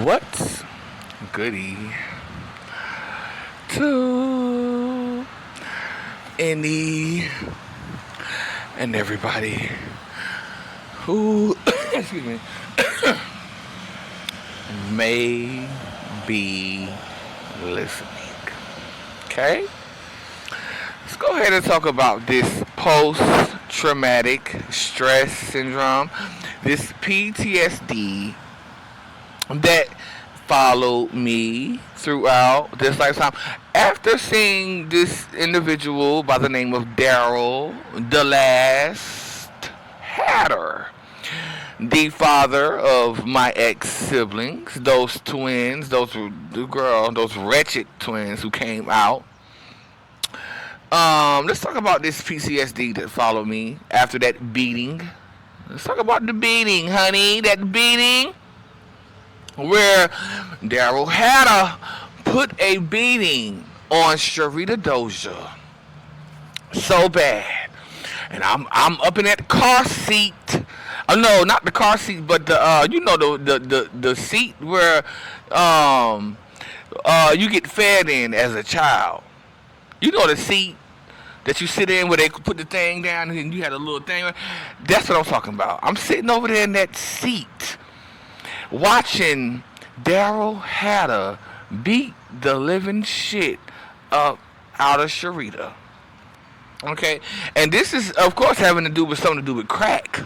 What's goody to any and everybody who excuse me may be listening? Okay, let's go ahead and talk about this post-traumatic stress syndrome, this PTSD that followed me throughout this lifetime. After seeing this individual by the name of Daryl, the last Hatter, the father of my ex siblings, those twins, those wretched twins who came out. Let's talk about this PTSD that followed me after that beating. Let's talk about the beating, honey. That beating where Daryl Hatter put a beating on Sharita Doja so bad, and I'm up in that car seat. No, not the car seat, but the the seat where you get fed in as a child. You know the seat that you sit in where they put the thing down and you had a little thing. That's what I'm talking about. I'm sitting over there in that seat watching Daryl Hatter beat the living shit up out of Sharita. Okay, and this is of course having to do with something to do with crack,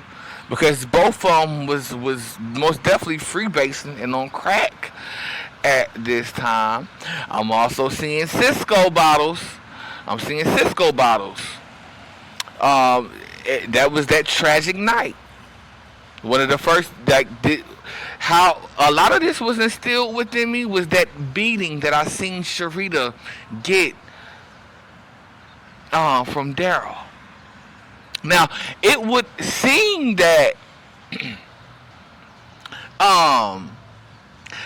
because both of them was most definitely freebasing and on crack at this time. I'm also seeing Cisco bottles. That was that tragic night. One of the first how a lot of this was instilled within me was that beating that I seen Sharita get from Daryl. Now it would seem that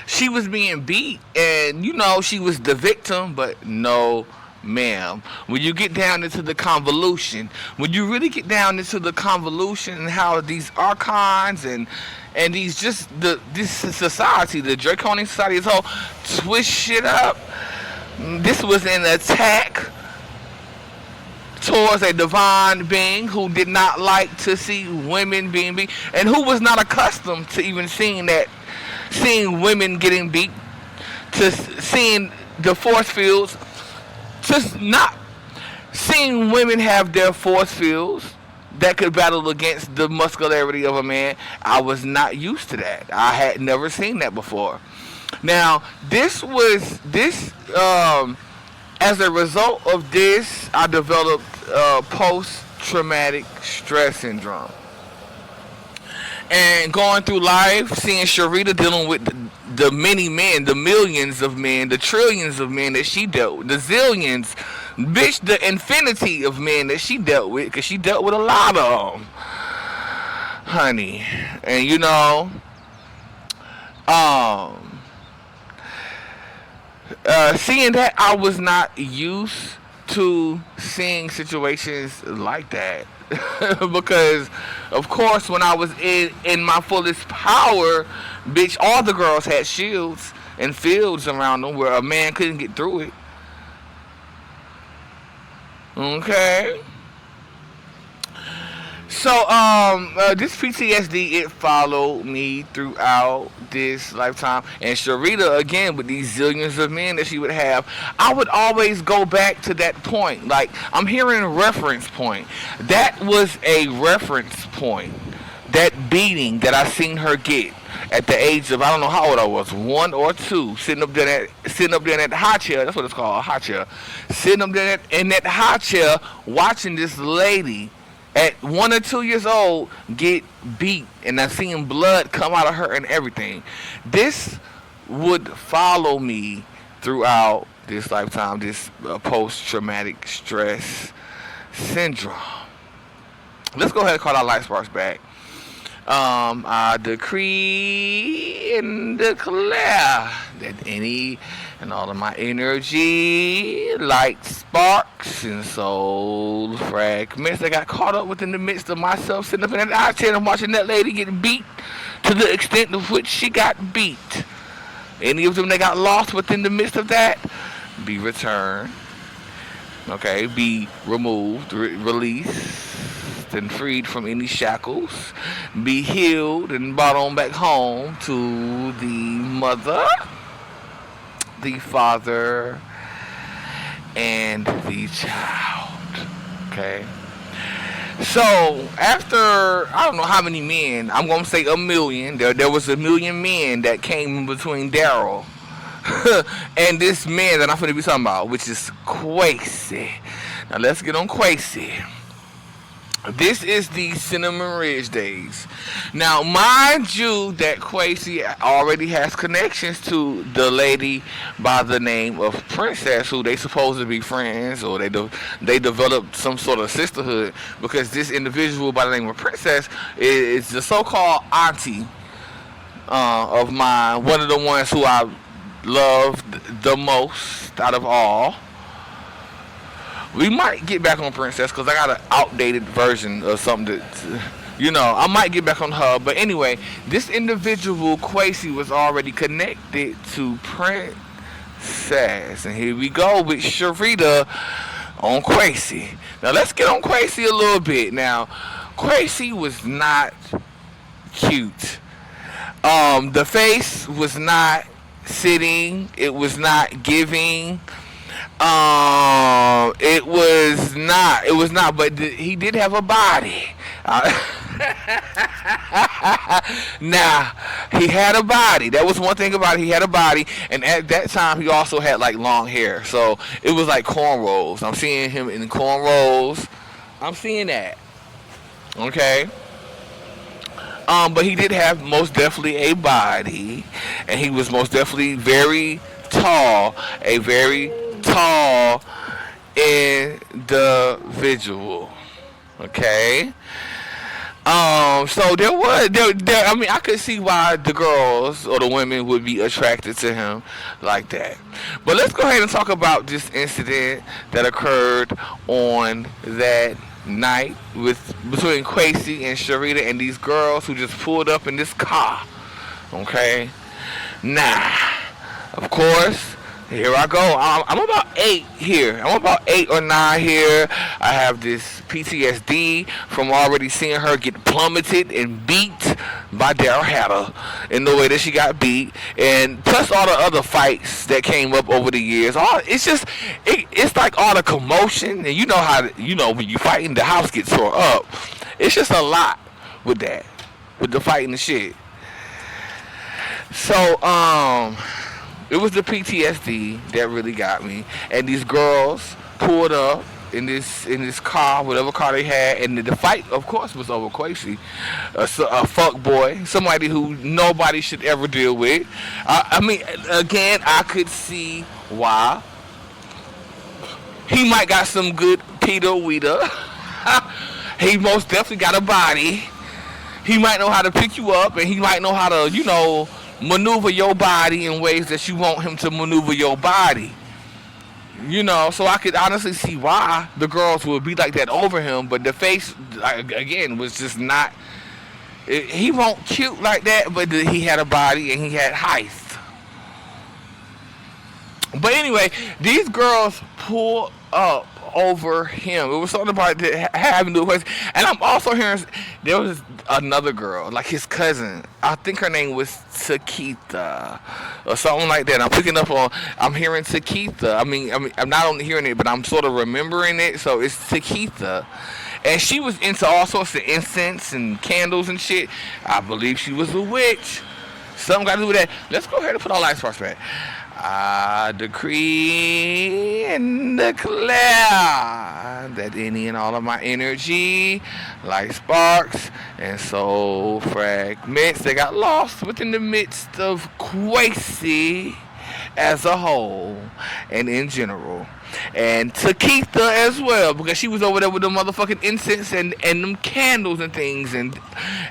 she was being beat and she was the victim, but no, ma'am. When you get down into the convolution, when you really get down into the convolution and how these archons and these this society, the draconian society as a whole, twist shit up. This was an attack towards a divine being who did not like to see women being beat, and who was not accustomed to even seeing women getting beat, to seeing the force fields, just not seeing women have their force fields that could battle against the muscularity of a man. I was not used to that. I had never seen that before. Now, as a result of this, I developed post-traumatic stress syndrome. And going through life, seeing Sharita dealing with the many men, the millions of men, the trillions of men that she dealt with, the zillions, bitch, the infinity of men that she dealt with, because she dealt with a lot of them, honey. And seeing that, I was not used to seeing situations like that. Because of course when I was in my fullest power, bitch, all the girls had shields and fields around them where a man couldn't get through it. Okay. So this PTSD, it followed me throughout this lifetime. And Sharita, again, with these zillions of men that she would have, I would always go back to that point. Like, I'm hearing reference point. That was a reference point. That beating that I seen her get at the age of, I don't know how old I was, 1 or 2, sitting up there in that high chair. That's what it's called, a high chair. Sitting up there in that high chair, watching this lady at 1 or 2 years old get beat, and I seen blood come out of her and everything. This would follow me throughout this lifetime, this post-traumatic stress syndrome. Let's go ahead and call our light sparks back. I decree and declare that any and all of my energy, light sparks and soul fragments that got caught up within the midst of myself sitting up in that eye chair and watching that lady get beat to the extent of which she got beat, Any of them that got lost within the midst of that, be returned. Okay, be removed, released, and freed from any shackles. Be healed and brought on back home to the mother, the father, and the child. Okay. So after I don't know how many men, I'm gonna say a million. There was a million men that came in between Daryl and this man that I'm going to be talking about, which is Quasi. Now let's get on Quasi. This is the Cinnamon Ridge days. Now, mind you, that Quasi already has connections to the lady by the name of Princess, who they supposed to be friends, or they developed some sort of sisterhood, because this individual by the name of Princess is the so-called auntie of mine, one of the ones who I loved the most out of all. We might get back on Princess because I got an outdated version of something that, I might get back on her. But anyway, this individual, Quasi, was already connected to Princess. And here we go with Sharita on Quasi. Now, let's get on Quasi a little bit. Now, Quasi was not cute. The face was not sitting. It was not giving. It was not, but he did have a body. Now, he had a body. That was one thing about it. He had a body, and at that time, he also had like long hair. So it was like cornrows. I'm seeing him in cornrows. I'm seeing that. Okay. But he did have most definitely a body, and he was most definitely very tall, a very tall individual. Okay. So I could see why the girls or the women would be attracted to him like that. But let's go ahead and talk about this incident that occurred on that night between Quasi and Sharita and these girls who just pulled up in this car. Okay. Now, of course, here I go. I'm about 8 here. I'm about 8 or 9 here. I have this PTSD from already seeing her get plummeted and beat by Daryl Hatter in the way that she got beat, and plus all the other fights that came up over the years. It's like all the commotion, and you know how when you fighting, the house gets tore up. It's just a lot with that, with the fighting and shit. So it was the PTSD that really got me. And these girls pulled up in this car, whatever car they had, and the fight, of course, was over Quasi, a fuck boy, somebody who nobody should ever deal with. Again, I could see why. He might got some good Peter Weeder. He most definitely got a body. He might know how to pick you up, and he might know how to, maneuver your body in ways that you want him to maneuver your body. So I could honestly see why the girls would be like that over him, but the face, again, was just not. He won't cute like that, but he had a body and he had height. But anyway, these girls pull up over him. It was something about that having to do with, and I'm also hearing there was another girl, like his cousin. I think her name was Takita or something like that. I'm hearing Takita. I'm not only hearing it, but I'm sort of remembering it. So it's Takita. And she was into all sorts of incense and candles and shit. I believe she was a witch. Something got to do with that. Let's go ahead and put our lights first back. I decree and declare that any and all of my energy, like sparks and soul fragments that got lost within the midst of Quasi as a whole and in general. And Takitha as well, because she was over there with the motherfucking incense and them candles and things. And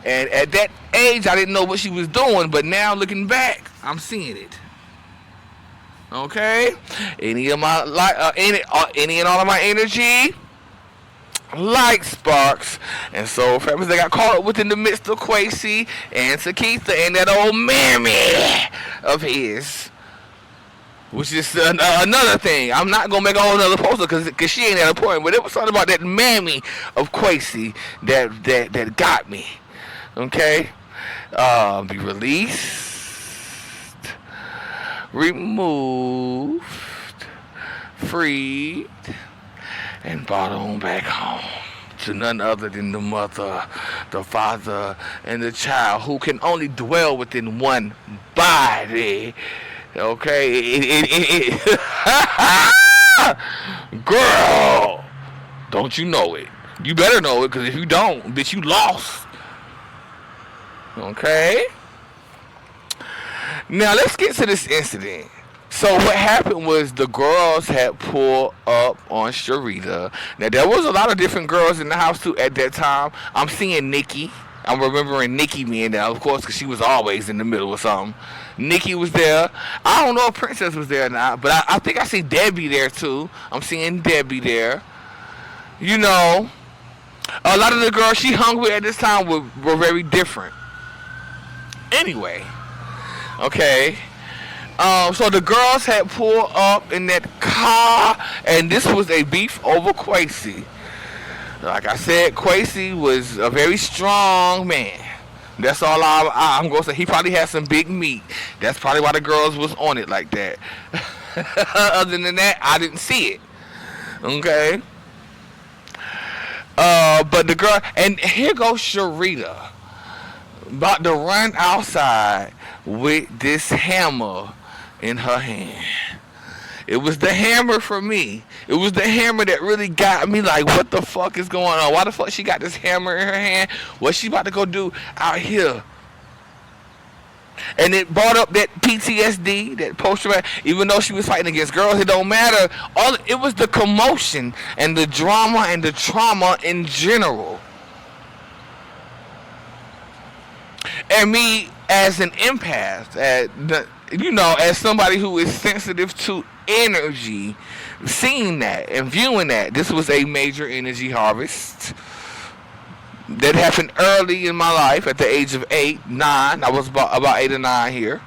at that age, I didn't know what she was doing, but now looking back, I'm seeing it. Okay, any and all of my energy, light sparks. And so families that got caught up within the midst of Quasi and Sakitha and that old mammy of his. Which is another thing. I'm not going to make a whole other poster because she ain't that important. But it was something about that mammy of Quasi that got me. Okay? Be released, removed, freed, and brought on back home to none other than the mother, the father, and the child who can only dwell within one body. Okay? Girl, don't you know it? You better know it, because if you don't, bitch, you lost. Okay? Now, let's get to this incident. So what happened was the girls had pulled up on Sharita. Now, there was a lot of different girls in the house, too, at that time. I'm seeing Nikki. I'm remembering Nikki being there, of course, because she was always in the middle of something. Nikki was there. I don't know if Princess was there or not, but I think I see Debbie there, too. I'm seeing Debbie there. You know, a lot of the girls she hung with at this time were very different. Anyway, okay. So the girls had pulled up in that car, and this was a beef over Quasi. Like I said, Quasi was a very strong man. That's all I'm going to say. He probably had some big meat. That's probably why the girls was on it like that. Other than that, I didn't see it. Okay. But the girl, and here goes Sharita, about to run outside with this hammer in her hand. It was the hammer for me. It was the hammer that really got me like, what the fuck is going on? Why the fuck she got this hammer in her hand? What's she about to go do out here? And it brought up that P.T.S.D, that post-traumatic. Even though she was fighting against girls, it don't matter. It was the commotion and the drama and the trauma in general. And me as an empath, as somebody who is sensitive to energy, seeing that and viewing that, this was a major energy harvest that happened early in my life at the age of 8, 9. I was about 8 or 9 here.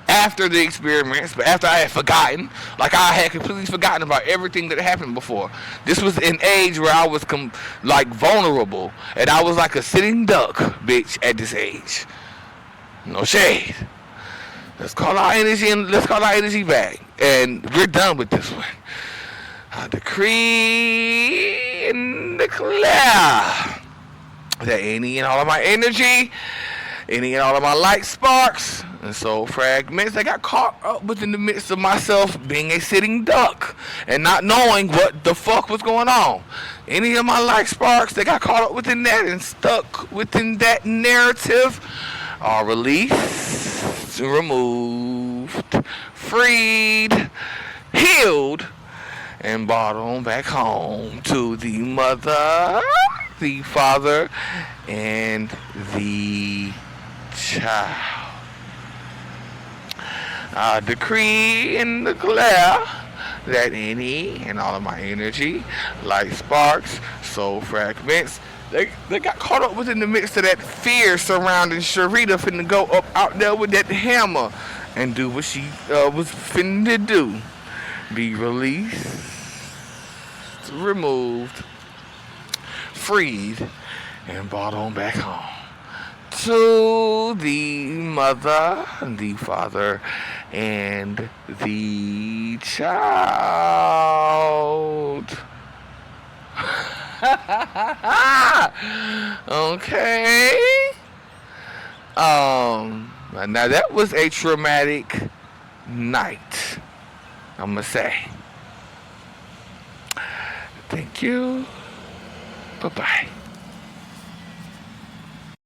After the experiments, but after I had forgotten, like I had completely forgotten about everything that happened before. This was an age where I was vulnerable, and I was like a sitting duck, bitch, at this age. No shade. Let's call our energy back, and we're done with this one. I decree and declare that any and all of my energy, any and all of my light sparks and soul fragments that got caught up within the midst of myself being a sitting duck and not knowing what the fuck was going on. Any of my light sparks that got caught up within that and stuck within that narrative are released, removed, freed, healed, and brought on back home to the mother, the father, and the child. I decree and declare that any and all of my energy, light sparks, soul fragments, they got caught up within the midst of that fear surrounding Sharita finna go up out there with that hammer and do what she was finna do. Be released, removed, freed, and brought on back home to the mother, the father, and the child. Okay. Now that was a traumatic night, I'm gonna say. Thank you. Bye-bye.